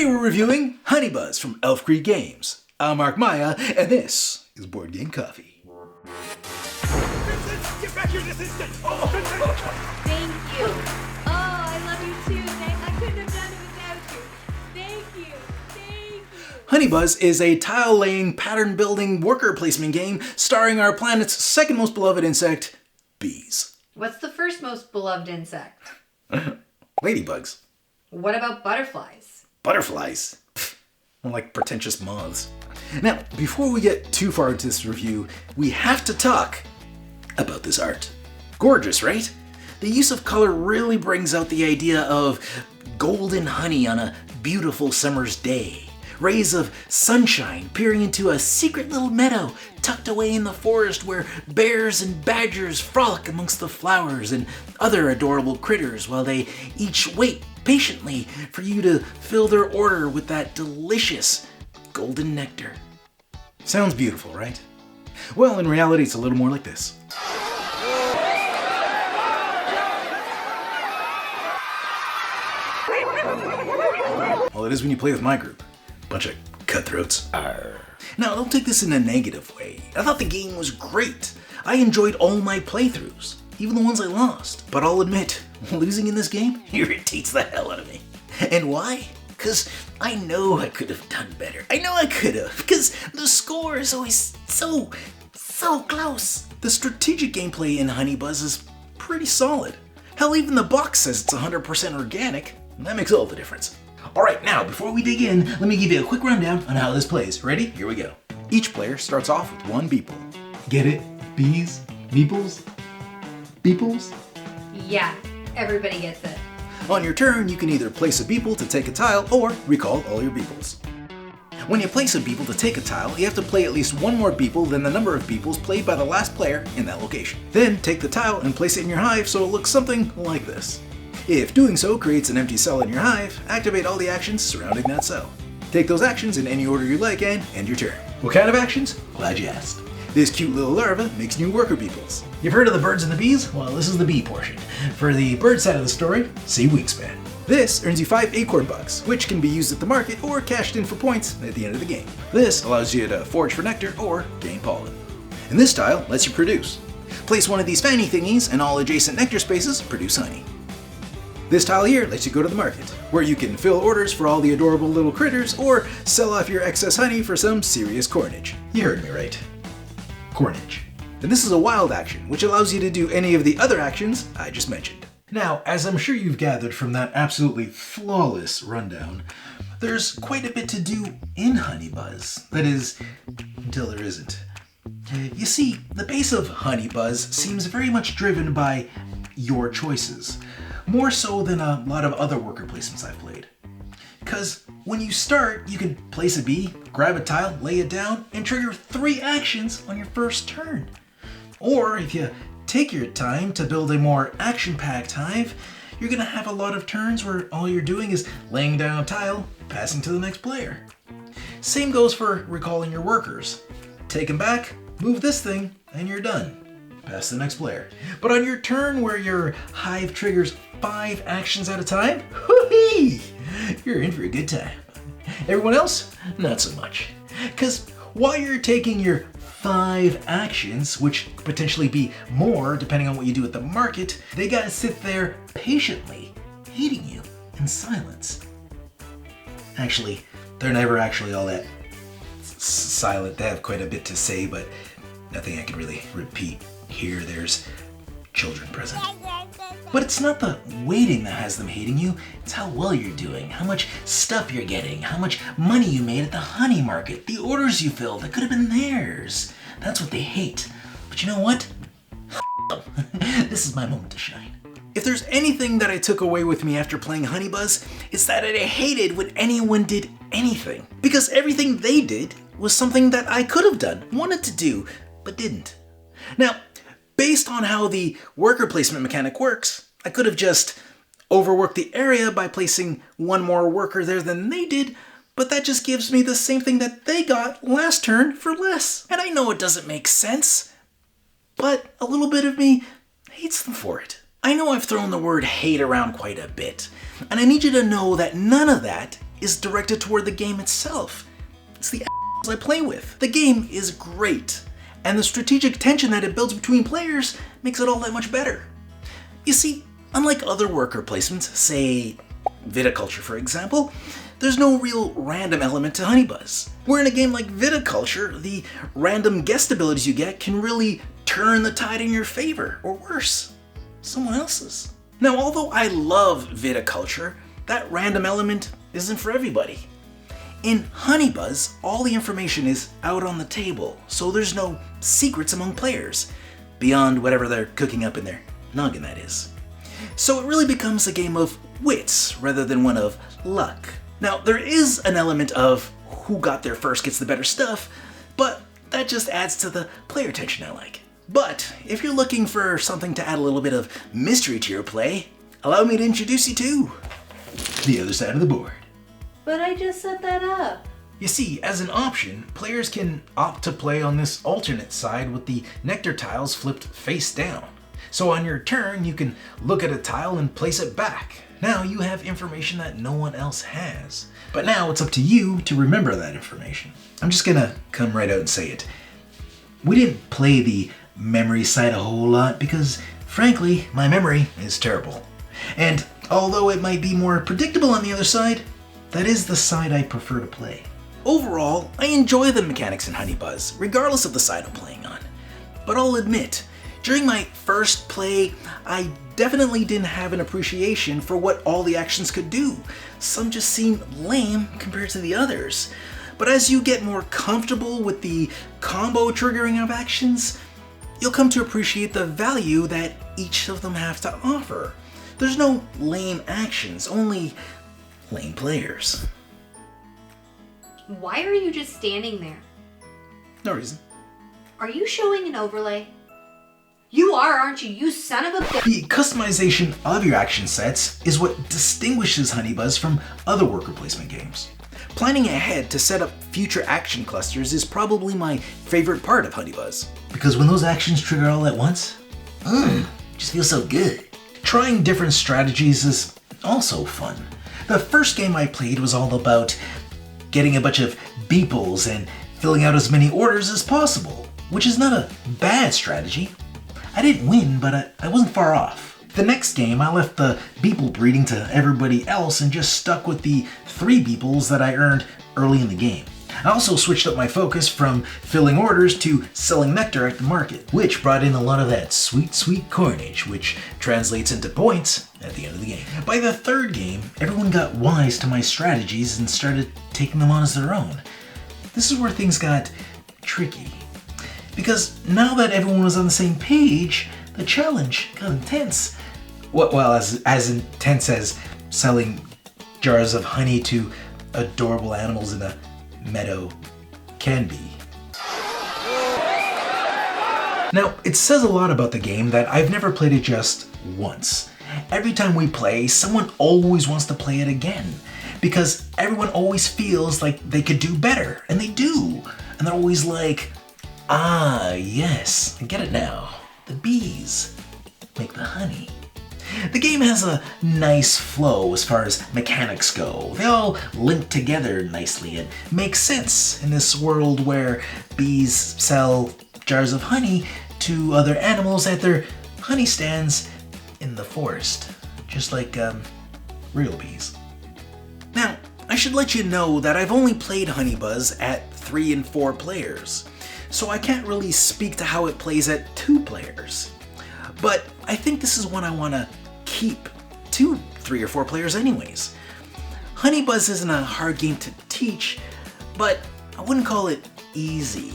Today we're reviewing Honey Buzz from Elf Creek Games. I'm Mark Maya, and this is Board Game Coffee. Vincent, get back here this instant! Oh, Thank you. Oh, I love you too. I couldn't have done it without you. Thank you. Thank you. Honey Buzz is a tile-laying, pattern-building worker placement game starring our planet's second most beloved insect, bees. What's the first most beloved insect? Ladybugs. What about butterflies? Butterflies. Pfft, more like pretentious moths. Now, before we get too far into this review, we have to talk about this art. Gorgeous, right? The use of color really brings out the idea of golden honey on a beautiful summer's day. Rays of sunshine peering into a secret little meadow tucked away in the forest where bears and badgers frolic amongst the flowers and other adorable critters while they each wait patiently for you to fill their order with that delicious golden nectar. Sounds beautiful, right? Well, in reality, it's a little more like this. Well, it is when you play with my group. Bunch of cutthroats. Arr. Now, don't take this in a negative way. I thought the game was great. I enjoyed all my playthroughs, even the ones I lost. But I'll admit, losing in this game irritates the hell out of me. And why? Because I know I could have done better. I know I could have, because the score is always so close. The strategic gameplay in Honey Buzz is pretty solid. Hell, even the box says it's 100% organic, and that makes all the difference. Alright, now, before we dig in, let me give you a quick rundown on how this plays. Ready? Here we go. Each player starts off with one beeple. Get it? Bees? Beeples? Beeples? Yeah, everybody gets it. On your turn, you can either place a beeple to take a tile or recall all your beeples. When you place a beeple to take a tile, you have to play at least one more beeple than the number of beeples played by the last player in that location. Then take the tile and place it in your hive so it looks something like this. If doing so creates an empty cell in your hive, activate all the actions surrounding that cell. Take those actions in any order you like and end your turn. What kind of actions? Glad you asked. This cute little larva makes new worker beeples. You've heard of the birds and the bees? Well, this is the bee portion. For the bird side of the story, see Wingspan. This earns you 5 acorn bucks, which can be used at the market or cashed in for points at the end of the game. This allows you to forage for nectar or gain pollen. And this tile lets you produce. Place one of these fanny thingies and all adjacent nectar spaces produce honey. This tile here lets you go to the market, where you can fill orders for all the adorable little critters or sell off your excess honey for some serious cornage. You heard me right. Cornage. And this is a wild action, which allows you to do any of the other actions I just mentioned. Now, as I'm sure you've gathered from that absolutely flawless rundown, there's quite a bit to do in Honey Buzz. That is, until there isn't. You see, the base of Honey Buzz seems very much driven by your choices. More so than a lot of other worker placements I've played. Because when you start, you can place a bee, grab a tile, lay it down, and trigger 3 actions on your first turn. Or if you take your time to build a more action-packed hive, you're going to have a lot of turns where all you're doing is laying down a tile, passing to the next player. Same goes for recalling your workers. Take them back, move this thing, and you're done. Pass the next player. But on your turn where your hive triggers 5 actions at a time, whoo-hee, you're in for a good time. Everyone else, not so much. Because while you're taking your 5 actions, which could potentially be more depending on what you do at the market, they gotta sit there patiently, hating you in silence. Actually, they're never actually all that silent. They have quite a bit to say, but nothing I can really repeat. Here, there's children present. But it's not the waiting that has them hating you, it's how well you're doing, how much stuff you're getting, how much money you made at the honey market, the orders you filled that could have been theirs. That's what they hate. But you know what? This is my moment to shine. If there's anything that I took away with me after playing Honey Buzz, it's that I hated when anyone did anything. Because everything they did was something that I could have done, wanted to do, but didn't. Now, based on how the worker placement mechanic works, I could have just overworked the area by placing one more worker there than they did, but that just gives me the same thing that they got last turn for less. And I know it doesn't make sense, but a little bit of me hates them for it. I know I've thrown the word hate around quite a bit, and I need you to know that none of that is directed toward the game itself. It's the I play with. The game is great, and the strategic tension that it builds between players makes it all that much better. You see, unlike other worker placements, say viticulture for example, there's no real random element to Honeybuzz. Where in a game like viticulture, the random guest abilities you get can really turn the tide in your favor, or worse, someone else's. Now, although I love viticulture, that random element isn't for everybody. In Honeybuzz, all the information is out on the table, so there's no secrets among players, beyond whatever they're cooking up in their noggin, that is. So it really becomes a game of wits rather than one of luck. Now, there is an element of who got there first gets the better stuff, but that just adds to the player tension I like. But if you're looking for something to add a little bit of mystery to your play, allow me to introduce you to the other side of the board. But I just set that up. You see, as an option, players can opt to play on this alternate side with the nectar tiles flipped face down. So on your turn, you can look at a tile and place it back. Now you have information that no one else has. But now it's up to you to remember that information. I'm just gonna come right out and say it. We didn't play the memory side a whole lot because, frankly, my memory is terrible. And although it might be more predictable on the other side, that is the side I prefer to play. Overall, I enjoy the mechanics in Honeybuzz, regardless of the side I'm playing on. But I'll admit, during my first play, I definitely didn't have an appreciation for what all the actions could do. Some just seemed lame compared to the others. But as you get more comfortable with the combo triggering of actions, you'll come to appreciate the value that each of them have to offer. There's no lame actions, only lame players. Why are you just standing there? No reason. Are you showing an overlay? You are, aren't you? You son of a bitch. The customization of your action sets is what distinguishes Honeybuzz from other worker placement games. Planning ahead to set up future action clusters is probably my favorite part of Honeybuzz. Because when those actions trigger all at once, just feels so good. Trying different strategies is also fun. The first game I played was all about getting a bunch of beeples and filling out as many orders as possible, which is not a bad strategy. I didn't win, but I wasn't far off. The next game, I left the beeple breeding to everybody else and just stuck with the 3 beeples that I earned early in the game. I also switched up my focus from filling orders to selling nectar at the market, which brought in a lot of that sweet, sweet coinage, which translates into points at the end of the game. By the third game, everyone got wise to my strategies and started taking them on as their own. This is where things got tricky. Because now that everyone was on the same page, the challenge got intense. Well, as intense as selling jars of honey to adorable animals in a meadow can be. Now, it says a lot about the game that I've never played it just once. Every time we play, someone always wants to play it again. Because everyone always feels like they could do better, and they do. And they're always like, ah, yes, I get it now. The bees make the honey. The game has a nice flow as far as mechanics go. They all link together nicely and make sense in this world where bees sell jars of honey to other animals at their honey stands in the forest, just like real bees. Now, I should let you know that I've only played Honeybuzz at 3 and 4 players, so I can't really speak to how it plays at 2 players. But I think this is one I want to keep to 3 or 4 players anyways. Honeybuzz isn't a hard game to teach, but I wouldn't call it easy.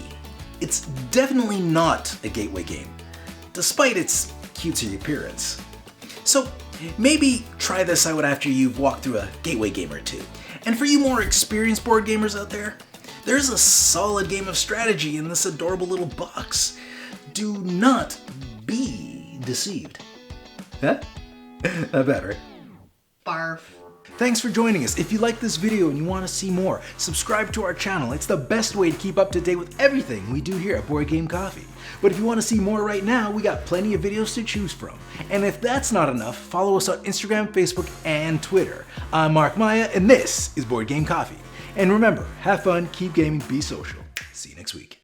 It's definitely not a gateway game, despite its cutesy appearance. So maybe try this out after you've walked through a gateway game or 2. And for you more experienced board gamers out there, there's a solid game of strategy in this adorable little box. Do not be deceived. Huh? Not bad, right? Barf. Thanks for joining us. If you like this video and you want to see more, subscribe to our channel. It's the best way to keep up to date with everything we do here at Board Game Coffee. But if you want to see more right now, we got plenty of videos to choose from. And if that's not enough, follow us on Instagram, Facebook, and Twitter. I'm Mark Maya, and this is Board Game Coffee. And remember, have fun, keep gaming, be social. See you next week.